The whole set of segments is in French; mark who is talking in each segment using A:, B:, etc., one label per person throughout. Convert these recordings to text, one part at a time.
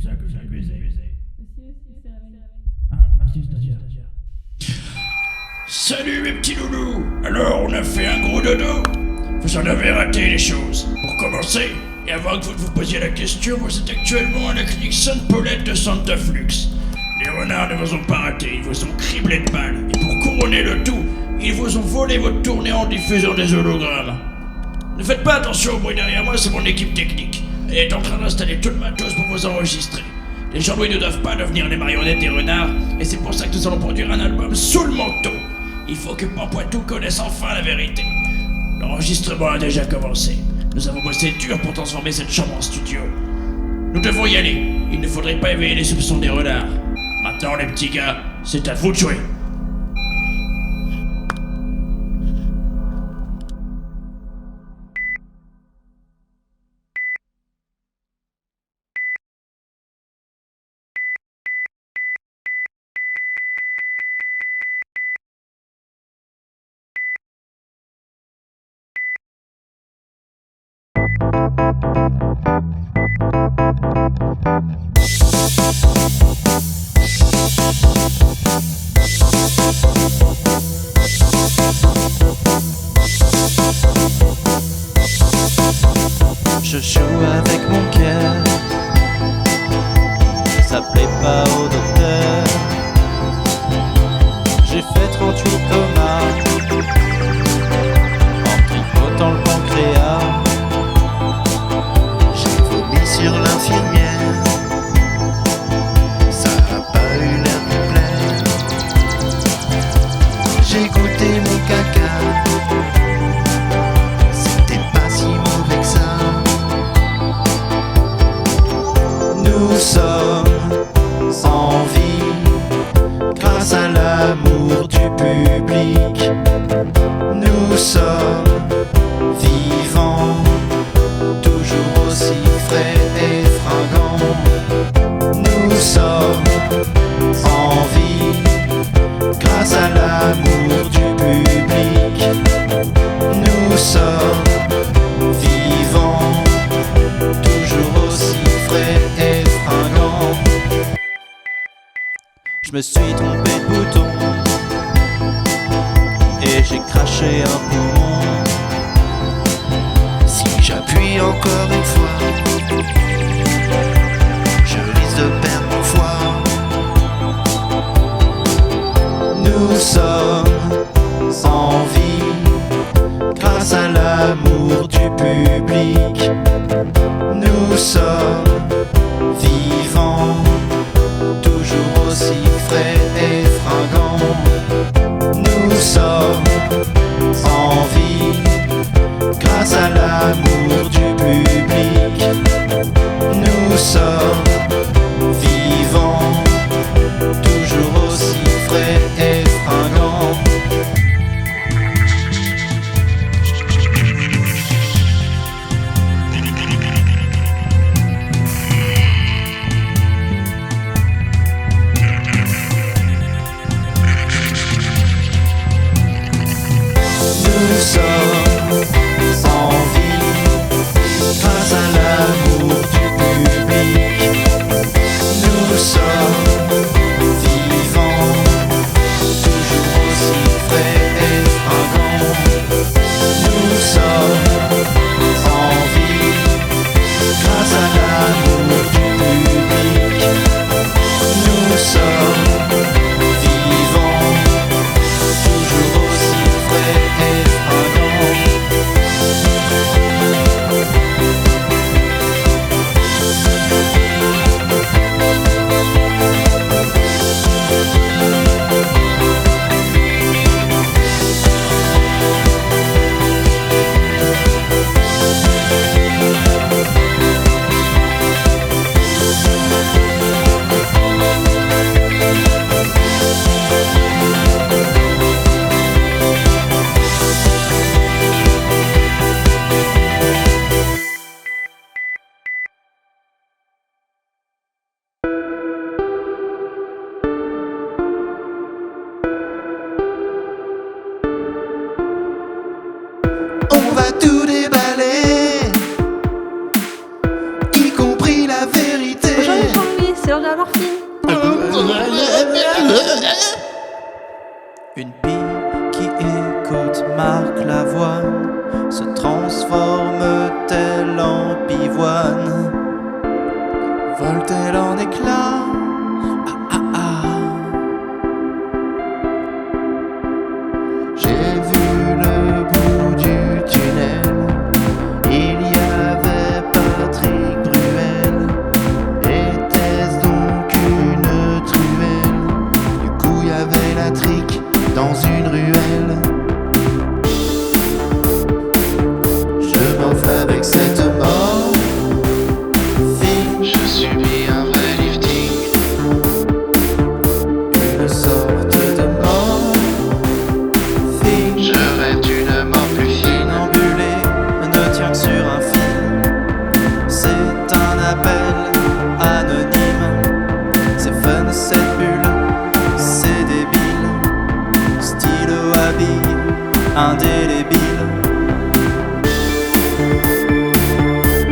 A: ça que j'ai abusé. Ah, merci, stagiaire.
B: Salut mes petits loulous. Alors on a fait un gros dodo. Vous en avez raté les choses. Pour commencer, et avant que vous ne vous posiez la question, vous êtes actuellement à la clinique Sainte-Paulette de Santaflux. Les renards ne vous ont pas raté, ils vous ont criblé de balles. Et pour couronner le tout, ils vous ont volé votre tournée en diffusant des hologrammes. Ne faites pas attention au bruit derrière moi, c'est mon équipe technique. Elle est en train d'installer tout le matos pour vous enregistrer. Les Jean-Louis ne doivent pas devenir les marionnettes des renards, et c'est pour ça que nous allons produire un album sous le manteau. Il faut que Pampoitou connaisse enfin la vérité. L'enregistrement a déjà commencé. Nous avons bossé dur pour transformer cette chambre en studio. Nous devons y aller. Il ne faudrait pas éveiller les soupçons des renards. Maintenant les petits gars, c'est à vous de jouer.
C: Je joue avec mon cœur, ça plaît pas au docteur. J'ai fait 38 comas en tripotant le pancréas. J'ai vomi sur l'infirmière, ça a pas eu l'air de plaire. J'ai goûté mon caca, c'était pas si mauvais que ça. Nous sommes en vie grâce à l'amour du public. Nous sommes vivants, toujours aussi frais et fringants. Nous sommes en vie grâce à l'amour du public. Nous sommes vivants, toujours aussi frais et fringants. Je me suis trompé de bouton et j'ai craché un poumon. Si j'appuie encore une fois, je risque de perdre mon foie. Nous sommes en vie grâce à l'amour du public. Nous sommes vivants, toujours aussi frais et fringants. Nous sommes en vie grâce à l'amour du public. Nous sommes vivants, toujours aussi frais et fringants. Nous sommes en vie grâce à l'amour du public.
A: morphine.
C: Une bille qui écoute Marc Lavoine se transforme-t-elle en pivoine? Vole-t-elle en éclats? Ah ah ah. J'ai vu le bout du tunnel. Il y avait Patrick Bruel. Était-ce donc une truelle? Du coup il y avait la trique dans une ruelle. Je m'enfle avec cette mort. Je subis un vrai lifting. Une sorte de mort. Je rêve d'une mort plus fine. Ambulé ne tient que sur un fil. C'est un appel anonyme. C'est fun cette bulle, c'est débile. Stylo habille, indélébile.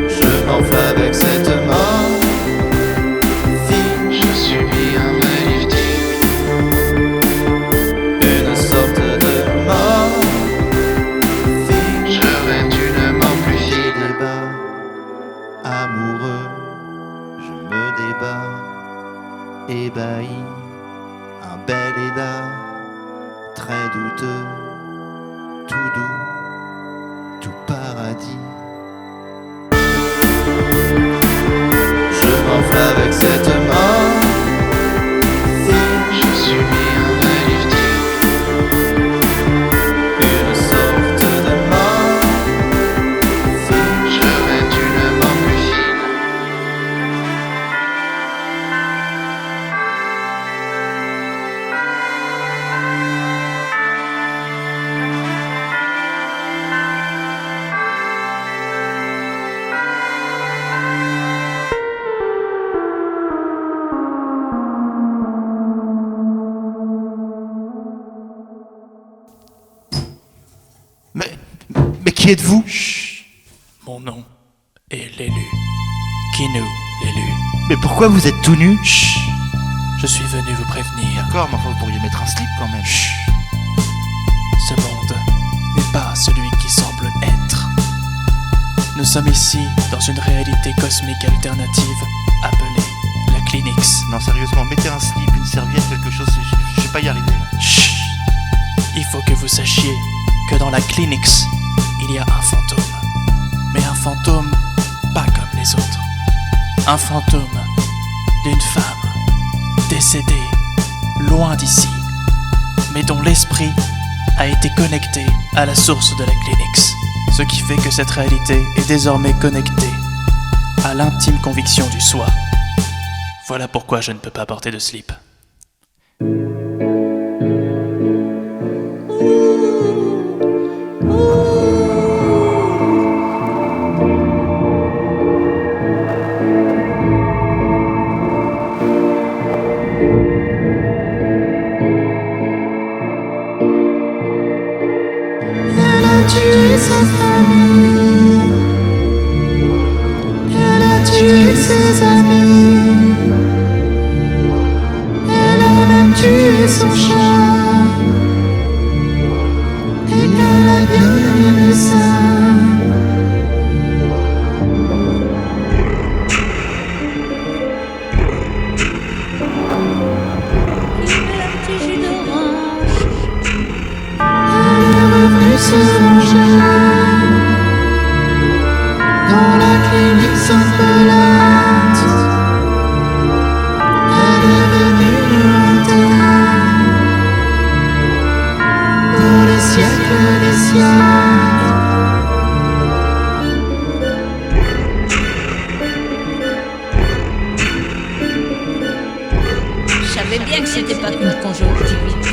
C: Je m'enfle avec cette mort. Je subis un vrai lifting. Une sorte de mort. Je rêve d'une mort plus fine. Débat amoureux, je me débat, ébahi, un bel édat, très douteux, tout doux, tout paradis. Je m'enfle avec cette mort. Je subis un vrai lifting. Une sorte de mort. Je rêve d'une mort plus fine. Mais qui êtes-vous?
D: Chut. Mon nom est l'élu. Kinou, l'élu.
C: Mais pourquoi vous êtes tout nu?
D: Chut. Je suis venu vous prévenir.
C: D'accord, mais enfin vous pourriez mettre un slip quand même.
D: Chut. Ce monde n'est pas celui qui semble être. Nous sommes ici dans une réalité cosmique alternative appelée la Clinix.
C: Non, sérieusement, mettez un slip, une serviette, quelque chose, je vais pas y arriver là.
D: Chut. Il faut que vous sachiez que dans la Clinix, il y a un fantôme. Mais un fantôme pas comme les autres. Un fantôme d'une femme décédée loin d'ici, mais dont l'esprit a été connecté à la source de la Clinix. Ce qui fait que cette réalité est désormais connectée à l'intime conviction du soi. Voilà pourquoi je ne peux pas porter de slip.
A: Tué sa famille, elle a tué ses amis, elle a même tué son chat, et qu'elle a bien aimé ça. Se venger dans la clinique sanglante. Elle est venue lointain pour les siècles des siècles.
E: Je savais bien que c'était pas qu'une conjonctivite.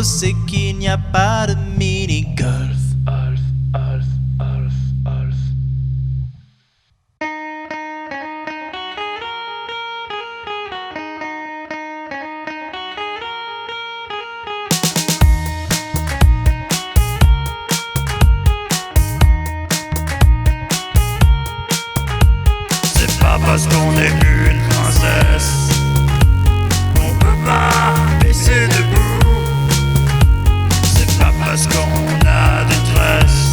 C: défaut, c'est qu'il n'y a pas de mini-golf.
B: C'est pas parce qu'on est une princesse qu'on peut pas baisser debout. C'est pas parce qu'on a des tresses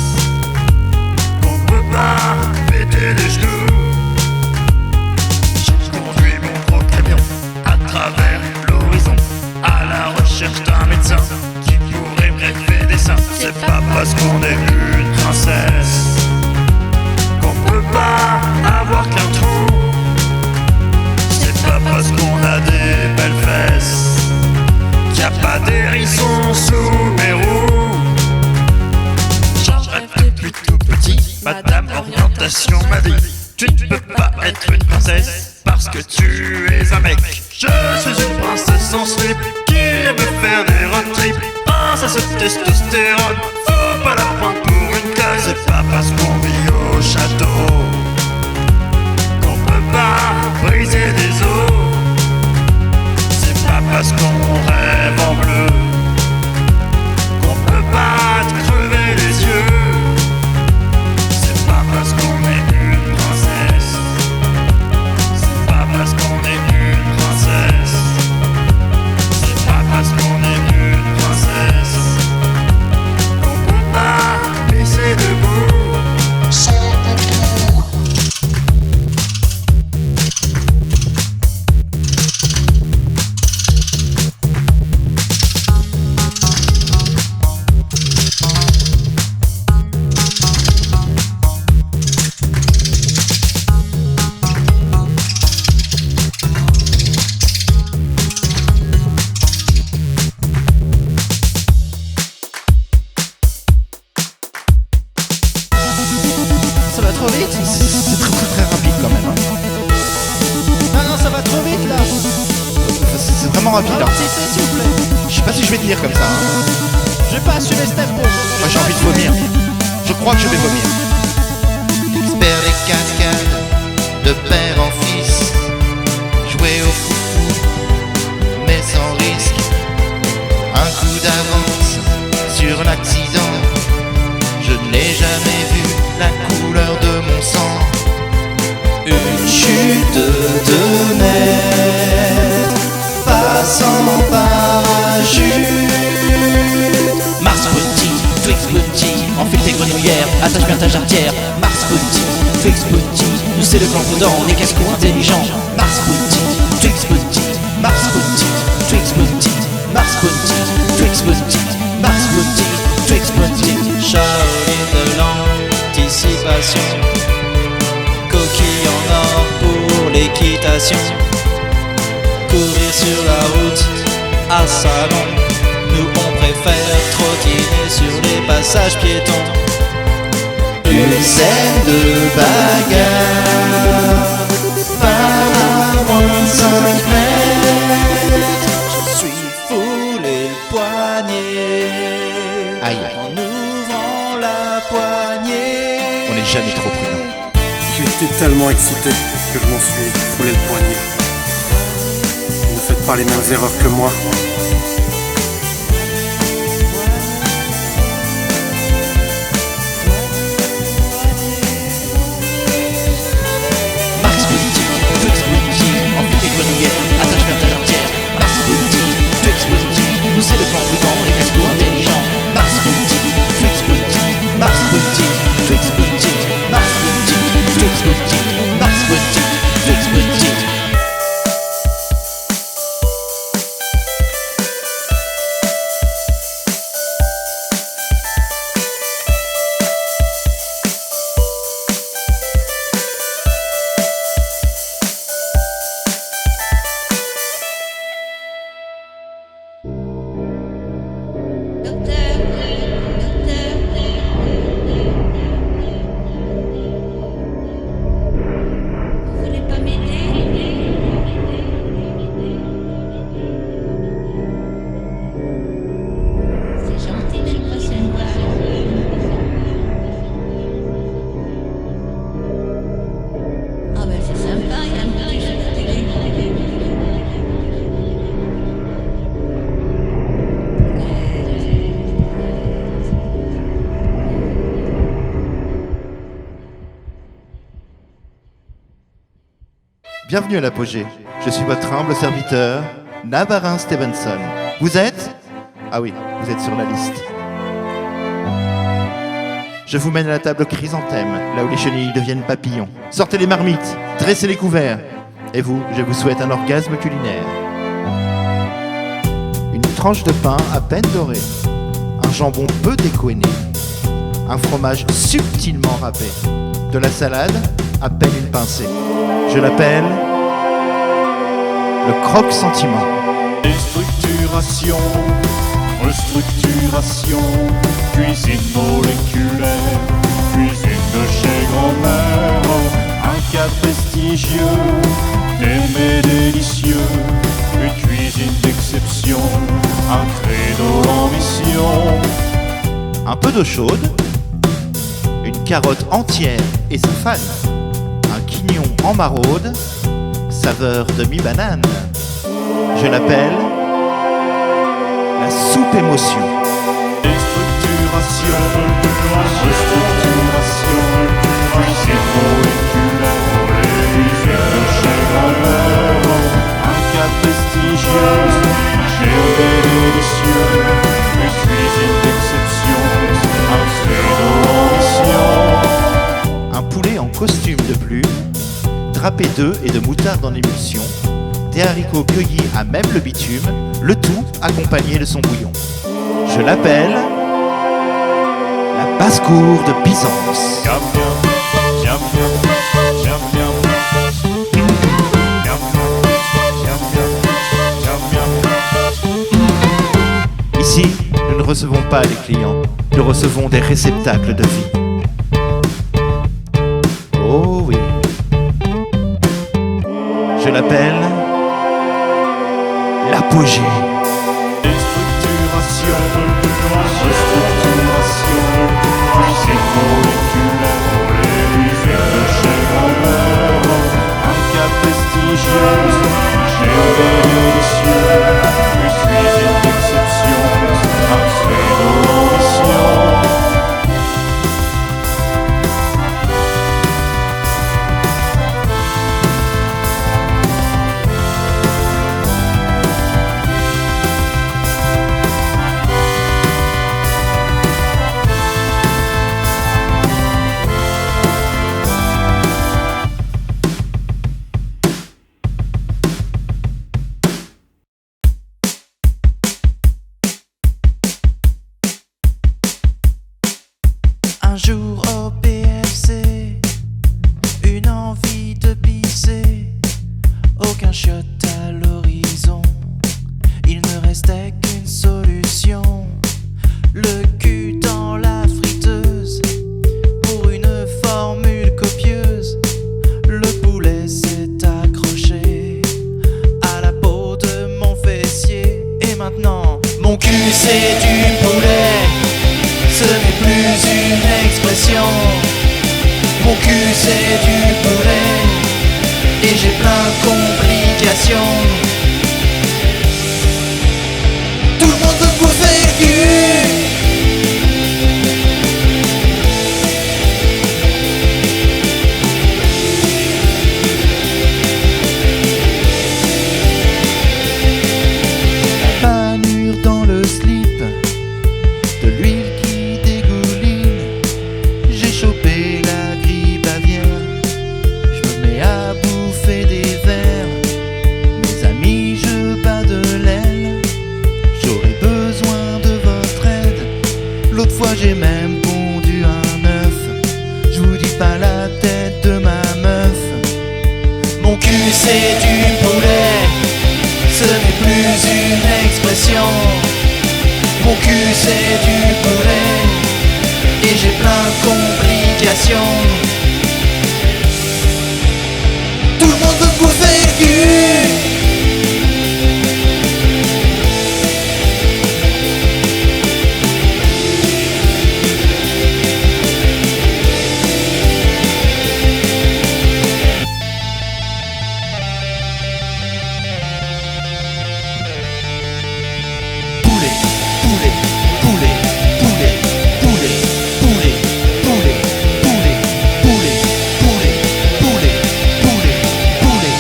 B: qu'on peut pas péter les genoux. Je conduis mon gros camion à travers l'horizon, à la recherche d'un médecin qui pourrait me greffer des seins. C'est pas parce qu'on est une princesse qu'on peut pas avoir qu'un trou. C'est pas parce qu'on a des belles fesses qu'il y a pas d'hérissons sous mes roues. J'en rêve plutôt petit, madame orientation m'a dit: tu ne peux pas être une princesse parce que tu es un mec. Je suis une princesse en slip qui aime faire des road trips. Princesse testostérone, faut pas la prendre pour une classe. C'est pas parce qu'on vit au château qu'on peut pas briser des os. C'est pas parce qu'on rêve en bleu qu'on peut pas te crever les yeux. C'est pas parce qu'on est une princesse. C'est pas parce qu'on est une princesse. C'est pas parce qu'on est une princesse qu'on peut pas baisser debout.
C: Ça va trop vite.
F: C'est très rapide quand même. Hein.
C: Non, ça va trop vite là.
F: C'est vraiment rapide. Hein.
C: Ralentissez, s'il vous plaît.
F: Je sais pas si je vais tenir comme ça. Hein.
C: Je vais pas assumer ce tempo.
F: Moi j'ai envie de vomir. Je crois que je vais vomir.
G: Expert des cascades, de père en fils, jouer au foufou, mais sans risque. Un coup d'avance sur l'accident, je ne l'ai jamais vu, la couleur de mon sang.
C: Une chute de mètres, passant parachute. Mars Booty, Twix Booty, enfile tes grenouillères, attache bien ta jarretière. Mars Booty, Twix Booty, nous c'est le clan prudent, on est casse-cou intelligent. Mars Booty, Twix Booty, Mars Booty, Twix Booty, Mars Booty, Twix Booty, Mars Booty, Twix Booty. Shaolin de l'anticipation, coquille en or pour l'équitation. Courir sur la route à salon, nous on préfère trottiner sur les passages piétons. Une scène de bagarre, pas à moins de 5 mètres. Je suis foulé le poignet,
F: Aïe.
C: en ouvrant la poignée.
F: On n'est jamais trop prudent.
H: J'étais tellement excité que je m'en suis foulé le poignet. Ne faites pas les mêmes erreurs que moi.
C: Mars Booty, Twix Booty, enfile tes grenouillères, attache bien ta jarretière. Mars Booty, Twix Booty, nous c'est le clan prudent, on est casse-cou intelligent. Mars Booty, Twix Booty, Mars Booty, Twix Booty, Mars Booty, Twix Booty, Mars Booty, Twix Booty.
E: Vous voulez pas m'aider?
F: bienvenue à l'Apogée. Je suis votre humble serviteur, Navarin Stevenson. Vous êtes? Ah oui, vous êtes sur la liste. Je vous mène à la table chrysanthème, là où les chenilles deviennent papillons. Sortez les marmites, dressez les couverts. Et vous, je vous souhaite un orgasme culinaire. Une tranche de pain à peine dorée, un jambon peu décoéné, un fromage subtilement râpé, de la salade, à peine une pincée. Je l'appelle le croque-sentiment.
I: Déstructuration, restructuration, cuisine moléculaire, cuisine de chez grand-mère, un cas prestigieux, des mets délicieux, une cuisine d'exception, un credo d'ambition.
F: Un peu d'eau chaude, une carotte entière et sa fan, un quignon en maraude, saveur demi-banane. Je l'appelle la soupe émotion.
I: Déstructuration, restructuration, cuisine moléculaire, cuisine de chez grand-mère, un cas prestigieux, des délicieux, une cuisine d'exception, un credo d'ambition.
F: Un poulet en costume de plume, drapé d'œufs et de moutarde en émulsion, des haricots cueillis à même le bitume, le tout accompagné de son bouillon. Je l'appelle la basse-cour de Byzance.
I: Miam miam, miam miam, miam miam, miam miam, miam miam.
F: Ici, nous ne recevons pas les clients, nous recevons des réceptacles de vie. Oh oui. Je l'appelle l'apogée.
I: Déstructuration, restructuration, cuisine moléculaire, cuisine de chez grand-mère, un cas prestigieux, des délicieux, une cuisine d'exception, un credo d'ambition.
C: Un jour au PFC, une envie de pisser, aucun shot à l'horizon. Il ne restait qu'une solution, le cul dans la friteuse. Pour une formule copieuse, le poulet s'est accroché à la peau de mon fessier. Et maintenant, mon cul c'est du poulet. Ce n'est plus une expression. Mon cul c'est du poulet et j'ai plein de complications. Tout le monde veut bouffer le cul.
F: La panure dans le slip, de l'huile qui dégouline. J'ai chopé la grippe aviaire, je me mets à bouffer des vers. Mes amis, je bats de l'aile, j'aurais besoin de votre aide. L'autre fois j'ai même pondu un œuf, je vous dis pas la tête de ma meuf.
C: Mon cul c'est du poulet, ce n'est plus une expression. Mon cul c'est du poulet et j'ai plein de complications. Tout le monde veut bouffer le cul.
F: Poulet, poulet, poulet, poulet, poulet, poulet, poulet, poulet, poulet, poulet, poulet, poulet, poulet, poulet,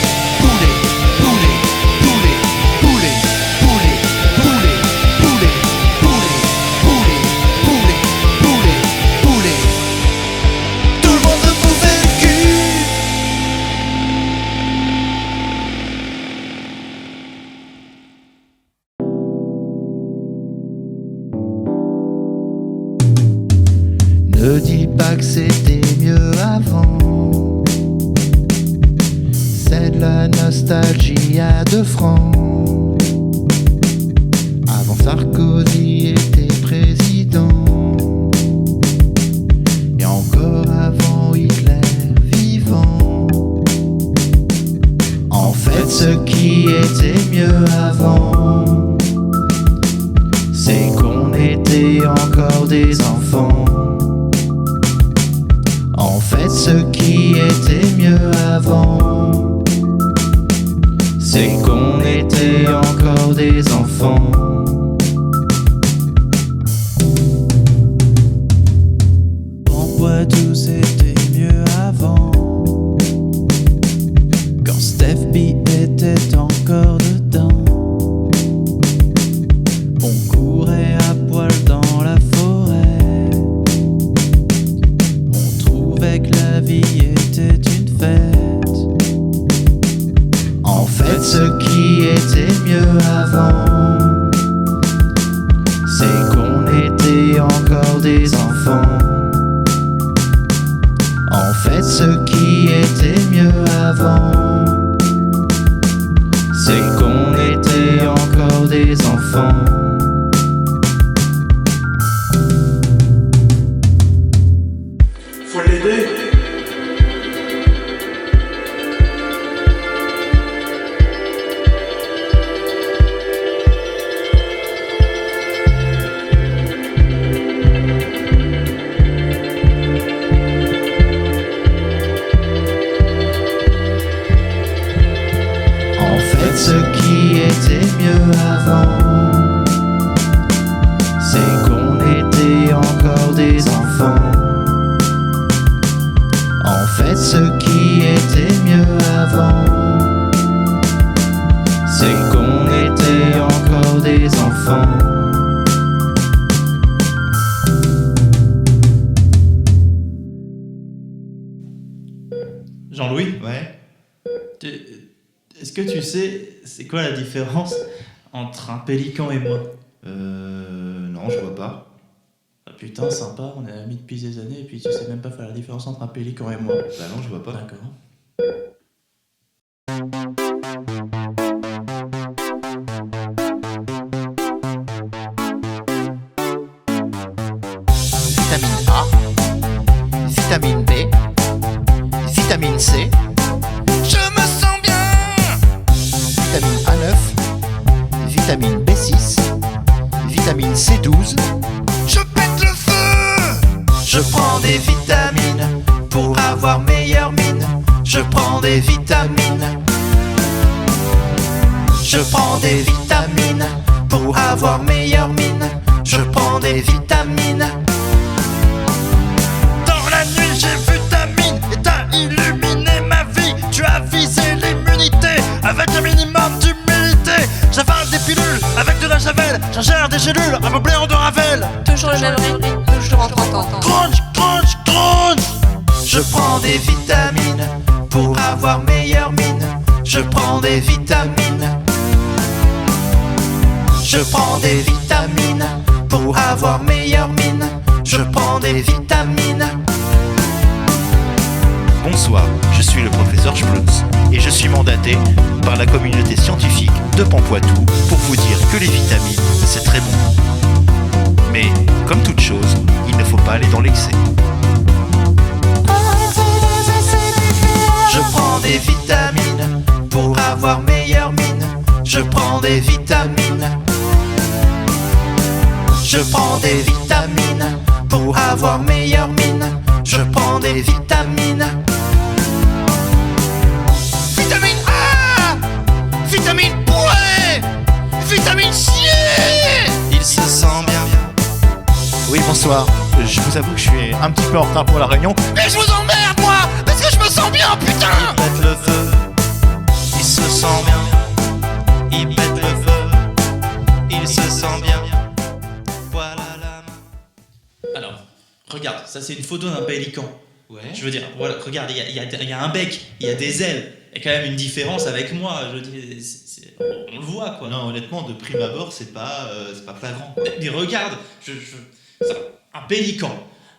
F: Me dis pas que c'était mieux avant. C'est de la nostalgie à 2 francs. Avant Sarkozy était président. Et encore avant Hitler vivant. En fait, ce qui était mieux avant, c'est qu'on était encore des enfants. En fait, ce qui était mieux avant, c'est qu'on était encore des enfants.
C: En Poitou, c'était mieux avant. Quand Steph B était encore dedans. On courait à poil dans la forêt. On trouvait que la vie était une fête.
F: En fait, ce qui était mieux avant, c'est qu'on était encore des enfants. En fait, ce qui était mieux avant, c'est qu'on était encore des enfants.
H: Faut l'aider.
F: En fait, ce qui était mieux avant, c'est qu'on était encore des enfants. En fait, ce qui était mieux avant, c'est qu'on était encore des enfants.
J: Jean-Louis,
G: Ouais.
J: est-ce que tu sais c'est quoi la différence entre un pélican et moi?
G: Non, je vois pas.
J: Ah, putain, sympa, on est amis depuis des années et puis tu sais même pas faire la différence entre un pélican et moi.
G: Bah non, je vois pas.
J: D'accord.
G: Vitamine A, vitamine B, vitamine C. Je me sens bien. Vitamine A9, vitamine B6, vitamine C12. Je pète le feu. Je prends des vitamines pour avoir meilleure mine. Je prends des vitamines. Je prends des vitamines pour avoir meilleure mine. Je prends des vitamines. Dans la nuit j'ai vu ta mine et t'as illuminé ma vie. Tu as visé l'immunité avec un minimum d'humilité. J'avale des pilules avec de la javel. J'ingère des gélules à mon bléon de Ravel.
K: Toujours le même rythme, toujours en 30 ans.
G: Crunch, crunch, crunch. Je prends des vitamines pour avoir meilleure mine. Je prends des vitamines. Je prends des vitamines pour avoir meilleure mine. Je prends des vitamines.
L: Bonsoir, je suis le professeur Sploons et je suis mandaté par la communauté scientifique de Pampoitou pour vous dire que les vitamines, c'est très bon. Mais, comme toute chose, il ne faut pas aller dans l'excès.
G: Je prends des vitamines pour avoir meilleure mine. Je prends des vitamines. Je prends des vitamines pour avoir meilleure mine. Je prends des vitamines. Vitamine A, vitamine pourrée, vitamine C. Il se sent bien.
L: Oui, bonsoir. Je vous avoue que je suis un petit peu en retard pour la réunion.
G: Mais je vous emmerde moi, parce que je me sens bien, putain. Il pète le feu, il se sent bien. Il pète le feu, il se sent bien. Voilà la main.
J: Alors, regarde, ça c'est une photo d'un pélican.
G: Ouais.
J: Je veux dire, voilà, regarde, il y a un bec, il y a des ailes. Il y a quand même une différence avec moi. Je dis, on le voit quoi.
L: Non, honnêtement, de prime abord, c'est pas flagrant.
J: Mais regarde, un pélican.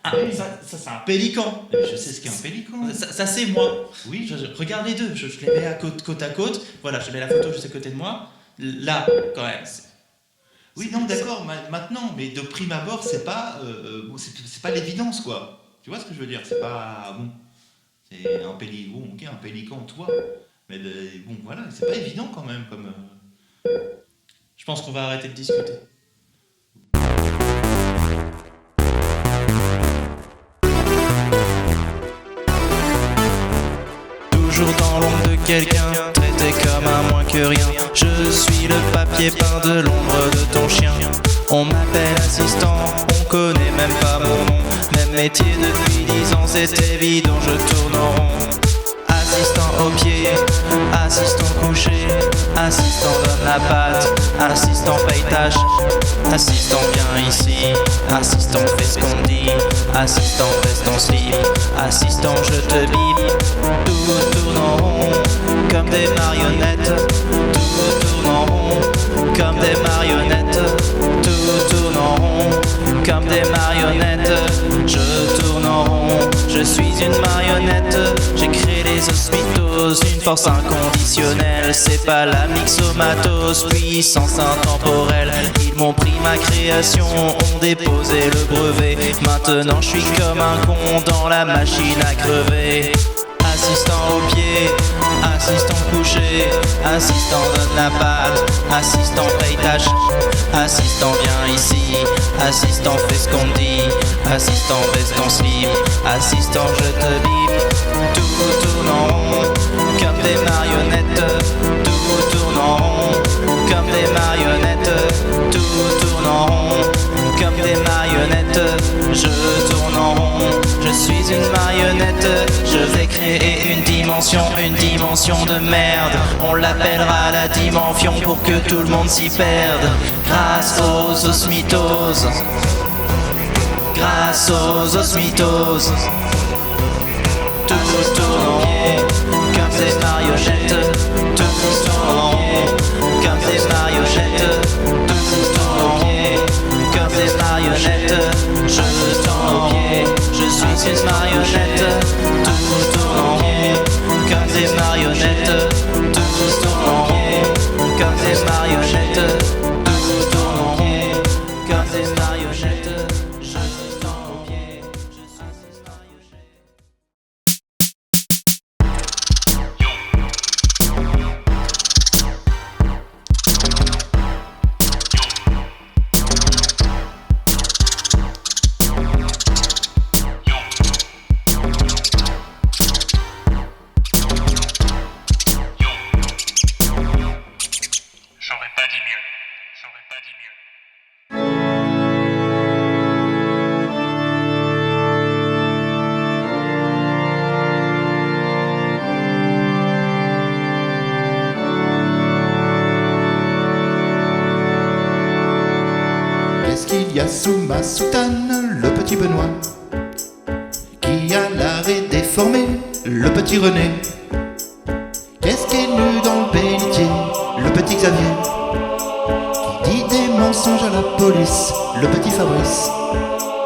J: Ah, ça c'est un pélican.
L: Je sais ce qu'est un pélican.
J: Ça c'est moi.
L: Oui.
J: Regarde les deux, je les mets côte à côte. Voilà, je mets la photo juste à côté de moi. Là, quand même.
L: Oui, non, d'accord, maintenant, mais de prime abord, c'est pas l'évidence, quoi. Tu vois ce que je veux dire? C'est pas bon. C'est un pélican, bon, ok, un pélican, toi. Mais bon, voilà, c'est pas évident quand même, comme.
J: Je pense qu'on va arrêter de discuter.
C: Toujours dans l'ombre de quelqu'un, traité comme un moins que rien. Je suis le papier peint de l'ombre de ton chien. On m'appelle assistant, on connaît même pas mon nom. Même métier depuis 10 ans, c'est évident, je tourne en rond. Assistant au pied, assistant couché, assistant donne la patte, assistant paye tâche, assistant viens ici, assistant fais ce qu'on dit, assistant reste en slip, assistant je te bip. Tout tourne en rond, comme des marionnettes. Tout tourne en rond, comme des marionnettes. Tout tourne en rond, comme des marionnettes. Je tourne en rond, je suis une marionnette. J'ai créé les hospitos, une force inconditionnelle. C'est pas la myxomatose, puissance intemporelle. Ils m'ont pris ma création, ont déposé le brevet. Maintenant je suis comme un con dans la machine à crever. Assistant au pied, assistant couché, assistant donne la patte, assistant paye tâche, assistant viens ici, assistant fais ce qu'on dit, assistant baisse ton slip, assistant je te bip. Tout tourne en rond, comme des marionnettes. Tout tourne en rond, comme des marionnettes. Tout tourne en rond, comme des marionnettes. Je tourne en rond, je suis une marionnette. Je vais créer une dimension de merde. On l'appellera la dimension pour que tout le monde s'y perde. Grâce aux osmitoses, grâce aux osmitoses. Tout tourne en rond, comme des marionnettes. Tout tourne en rond, comme des marionnettes. Tout tourne en rond, comme des marionnettes. Je tourne en rond, je suis une marionnette. Tout tourne en rond, comme des marionnettes. Tout tourne en rond, comme des marionnettes. Tout tourne en rond, comme des marionnettes. Je suis en pied, je suis une marionnette.
I: J'aurais pas dit mieux. J'aurais pas dit mieux.
G: Qu'est-ce qu'il y a sous ma soutane? Le petit Benoît qui a l'arrêt déformé, le petit René. Qu'est-ce qui est nu dans le bénitier? Le petit Xavier qui dit des mensonges à la police, le petit Fabrice.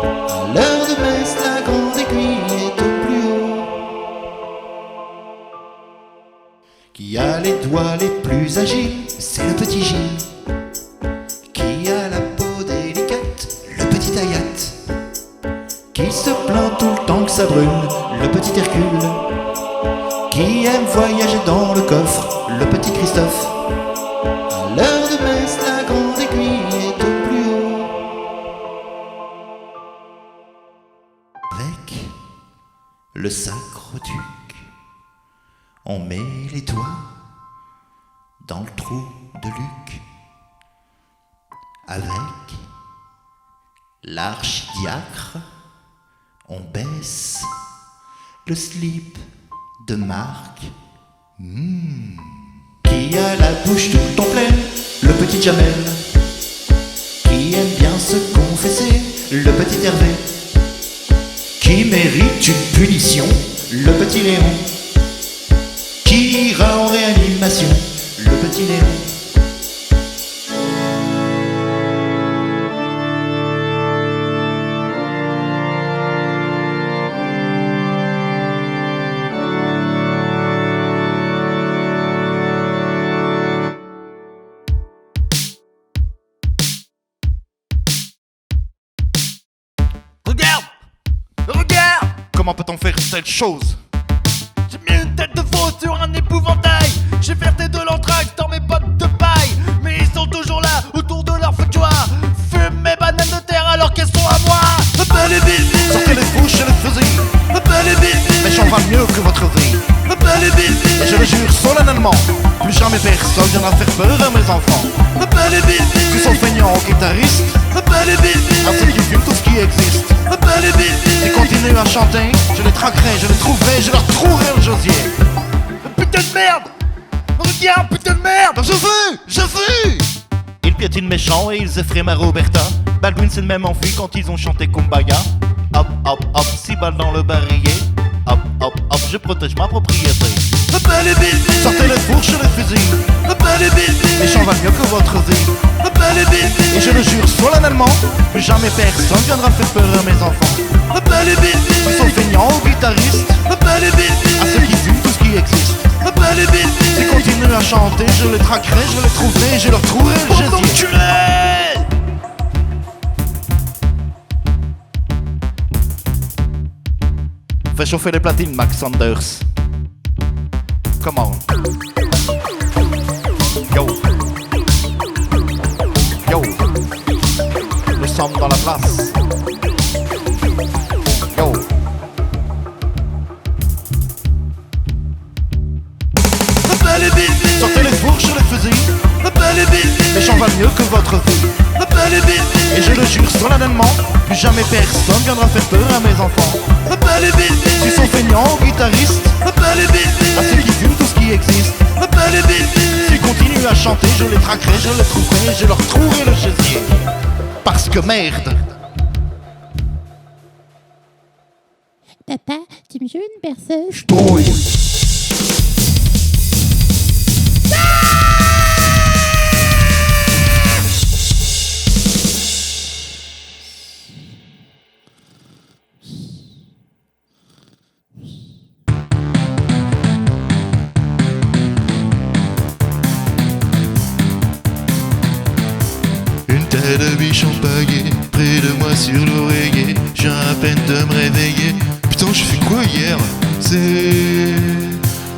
G: À l'heure de messe, la grande aiguille est au plus haut. Qui a les doigts les plus agiles, c'est le petit Gilles. Qui a la peau délicate, le petit Agathe. Qui se plaint tout le temps que ça brûle, le petit Hercule. Qui aime voyager dans le coffre, le petit Christophe. À l'heure de messe, la grande aiguille est au plus haut. Avec le sacre-duc, on met les doigts dans le trou de Luc. Avec l'archidiacre, on baisse le slip de Marc. Qui a la bouche tout en pleine, le petit Jamel. Qui aime bien se confesser, le petit Hervé. Qui mérite une punition, le petit Léon. Qui ira en réanimation, le petit Léon.
L: Comment peut-on faire une telle chose?
C: J'ai mis une tête de veau sur un épouvantail. J'ai versé de l'anthrax dans mes bottes de paille. Mais ils sont toujours là, autour de leur foutoir. Fume mes bananes de terre alors qu'elles sont à moi. Appelez Bill Bill.
L: Sortez les bouches et les fusils.
C: Appelez Bill Bill.
L: Méchant va mieux que votre vie.
C: Appelez Bill Bill.
L: Et je le jure solennellement, plus jamais personne viendra faire peur à mes enfants.
C: Appelez Bill Bill.
L: Qu'ils sont feignants aux guitaristes,
C: Appelez Bill Bill.
L: à ceux qui fument tout ce qui existe.
C: Appelez Bill Bill.
L: Ils continuent à chanter, je les traquerai, je les trouverai, je leur trouverai le Josier.
C: Putain de merde. Regarde, putain de merde.
L: Je veux. Ils piétinent méchants et ils effraient ma Roberta. Baldwin s'est même enfui quand ils ont chanté Kumbaya. Hop, hop, hop, 6 balles dans le barillet. Hop, hop, hop, je protège ma propriété.
C: Appelez Bill Bill.
L: Sortez les fourches et les fusils.
C: Appelez Bill Bill.
L: Méchant va mieux que votre vie.
C: Appelez Bill Bill.
L: Et je le jure solennellement, plus jamais personne viendra faire peur à mes enfants.
C: Appelez Bill Bill.
L: Ils sont feignants aux guitaristes,
C: Appelez Bill Bill.
L: à ceux qui fument tout ce qui existe.
C: Appelez Bill Bill.
L: Ils continuent à chanter, je les traquerai, je les trouverai, je leur trouverai le Josier. Fais chauffer les platines, Max Sanders. Come on. Yo. Yo. Nous sommes dans la place. Yo.
C: Appelez Bill Bill.
L: Sortez les fourches et les fusils.
C: Appelez Bill Bill.
L: Méchant va mieux que votre vie.
C: Appelez Bill Bill.
L: Et je le jure solennellement, plus jamais personne viendra faire peur à mes enfants.
C: Appelez Bill Bill.
L: Ils sont feignants aux guitaristes,
C: Appelez Bill Bill.
L: à ceux qui fument tout ce qui existe.
C: Appelez Bill Bill.
L: S'ils continuent à chanter, je les traquerai, je les trouverai, je leur trouverai le Josier. Parce que merde.
M: Papa, tu me joues une berceuse?
G: Une tête de biche empaillée près de moi sur l'oreiller. Je viens à peine de me réveiller. Putain, j'ai fait quoi hier? C'est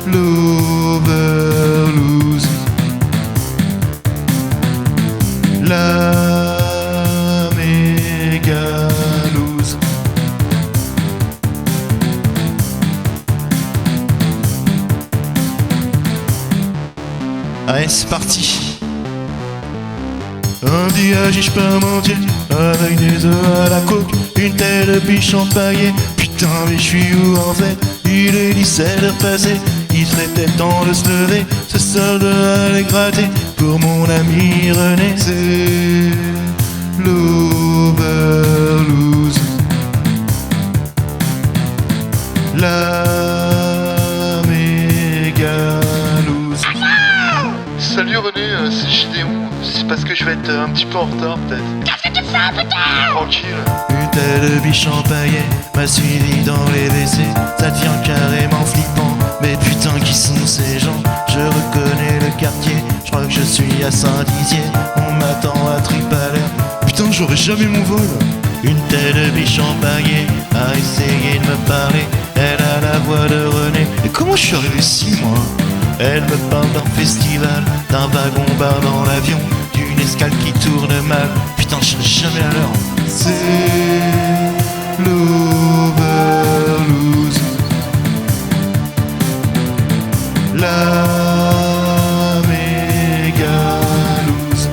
G: l'overloose. La méga loose.
C: Allez, c'est parti.
G: Un diage, je peux mentir, avec des œufs à la coque, une telle biche empaillée. Putain, mais je suis où en fait? Il est 17h passé, il serait peut-être temps de se lever, se solde à les gratter pour mon ami René. C'est l'overloose. La méga loose. Salut René, c'est Gideon. C'est parce que je vais être un petit peu en retard peut-être. Qu'est-ce que tu fais putain? Tranquille. Une telle biche empaillée m'a suivi dans les WC. Ça devient carrément flippant. Mais putain qui sont ces gens? Je reconnais le quartier. Je crois que je suis à Saint-Dizier. On m'attend à Tripalère. Putain j'aurai jamais mon vol. Une telle biche empaillée a essayé de me parler. Elle a la voix de René. Et comment je suis arrivé ici moi? Elle me parle d'un festival, d'un wagon-bar dans l'avion, d'une escale qui tourne mal. Putain, je serai jamais à l'heure. C'est l'overloose. La méga loose.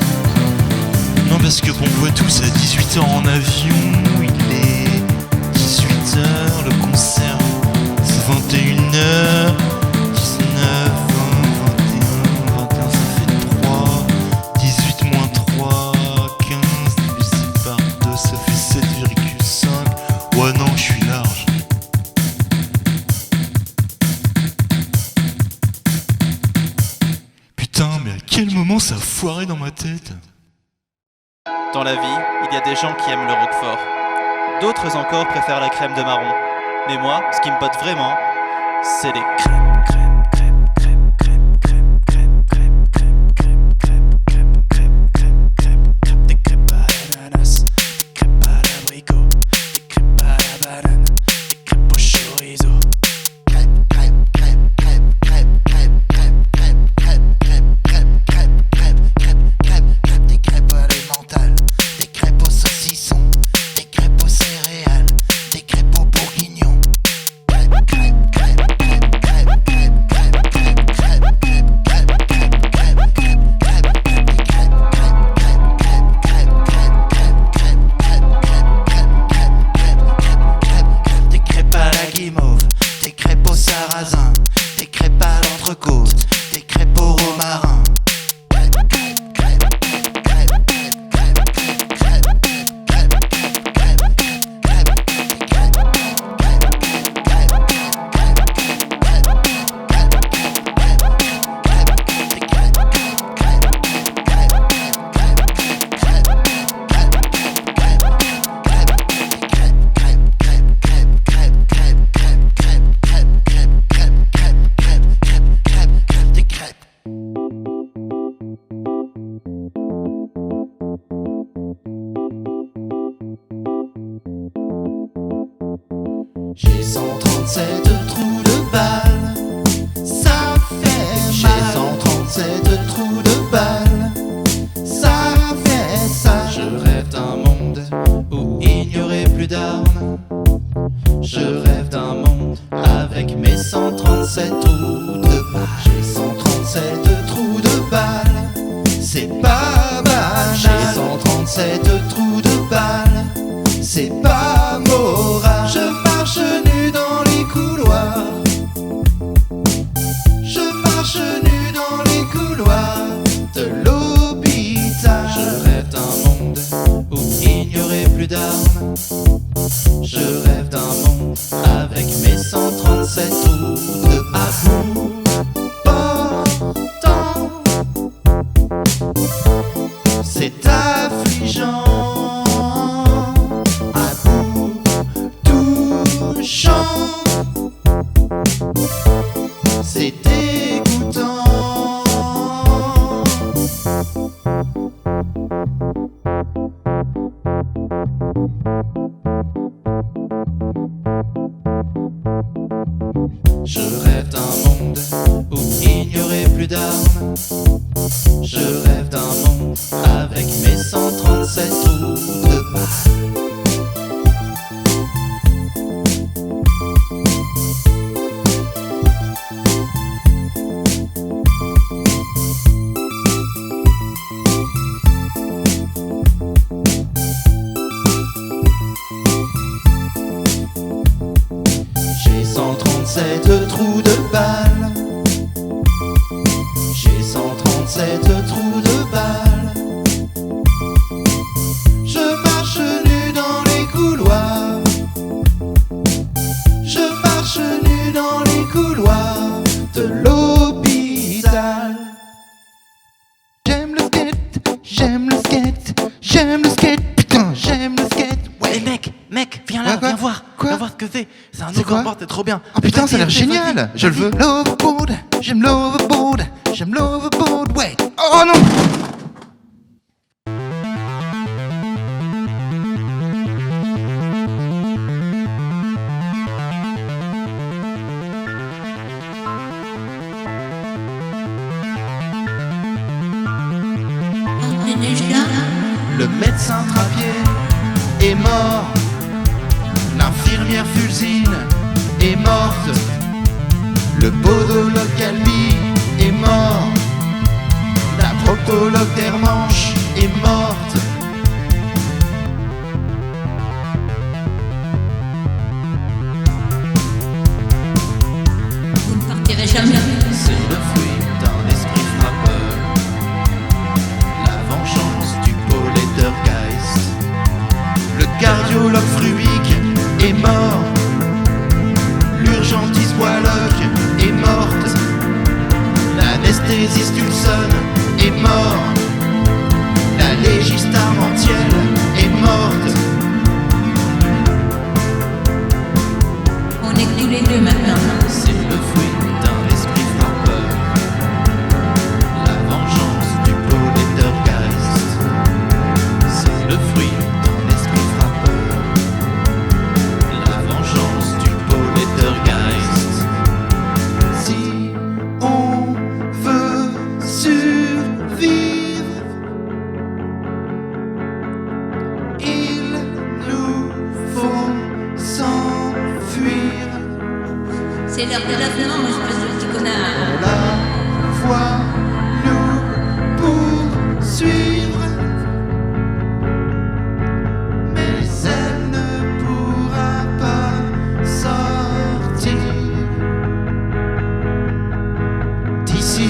G: Non, parce que Pompouatou, c'est à 18h en avion. Il est 18h, le concert, c'est 21h. 'Putain, mais à quel moment ça a foiré dans ma tête?
J: Dans la vie, il y a des gens qui aiment le roquefort. D'autres encore préfèrent la crème de marron. Mais moi, ce qui me pote vraiment, c'est les crèmes. Des crêpes à l'ananas, des crêpes à l'abricot, des crêpes à la banane, des crêpes au chocolat.
F: 137 trous de balle, ça fait mal. J'ai 137 trous de balle, ça fait ça. Je rêve d'un monde où il n'y aurait plus d'armes. Je rêve d'un monde avec mes 137 trous de balle. J'ai 137 trous de balle, c'est pas banal. J'ai 137 trous de balle, c'est pas moral. Je marche nu dans les couloirs, je marche nu dans les couloirs de l'hôpital. Je rêve d'un monde où il n'y aurait plus d'armes. Je rêve d'un monde avec mes 137 trous de balle. Pourtant, c'est affligeant, à bout touchant, c'est dégoûtant. Je rêve d'un monde où il n'y aurait plus d'armes. Je rêve d'un monde avec mes 137 trous de balle. J'ai 137 trous de balle, j'ai 137 trous de balle. Je marche nu dans les couloirs, je marche nu dans les couloirs de l'hôpital. J'aime le skate, j'aime le skate, j'aime le skate, putain, j'aime le skate.
D: Ouais, mec, viens là, viens voir.
F: Quoi
D: Viens voir ce que c'est. C'est un
F: C'est quoi
D: overboard, c'est trop bien.
F: Oh putain, ça a l'air
D: Vas-y,
F: génial.
D: vas-y.
F: Je le veux. L'overboard, j'aime l'overboard, j'aime l'overboard, ouais. Oh non.
E: On est déjà
F: Le médecin Trappier est mort, l'infirmière Fulzine est morte, le podologue Calvi est mort, la proctologue d'Hermanche est morte.
E: vous ne partirez jamais.
F: C'est le fruit d'un esprit frappeur, la vengeance du poltergeist. Le cardiologue Fruic est mort, l'urgentiste-boilogue est morte, l'anesthésiste Ulson est mort, la légiste Armentielle est morte.
E: On est tous les deux maintenant.
F: C'est le fruit d'un esprit frappeur, la vengeance du poltergeist. C'est le fruit d'un esprit frappeur, la vengeance du poltergeist. Si on veut survivre, il nous faut s'enfuir.
E: C'est l'heure de l'avènement, espèce de petit connard.
F: La voie nous poursuivre, mais elle ne pourra pas sortir d'ici.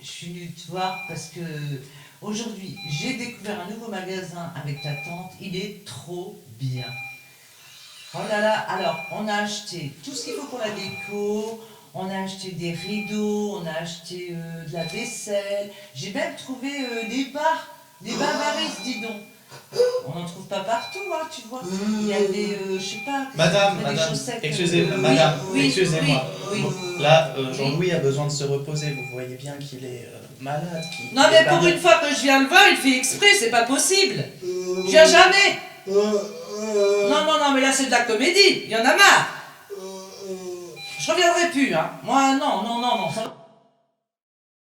N: je suis venue te voir parce que aujourd'hui, j'ai découvert un nouveau magasin avec ta tante. Il est trop bien. Oh là là, alors, on a acheté tout ce qu'il faut pour la déco, on a acheté des rideaux, on a acheté de la vaisselle. J'ai même trouvé des barbaristes, dis donc. On n'en trouve pas partout, hein, tu vois. Il y a des, je sais pas...
O: Madame,
N: des chaussettes,
O: excusez-moi.
N: Oui.
O: Là, Jean-Louis a besoin de se reposer. Vous voyez bien qu'il est malade.
N: Non mais pour une fois que je viens le voir, il fait exprès, c'est pas possible. Je viens jamais. Non, mais là c'est de la comédie. Il y en a marre. Je reviendrai plus, hein. Moi, non. Ça...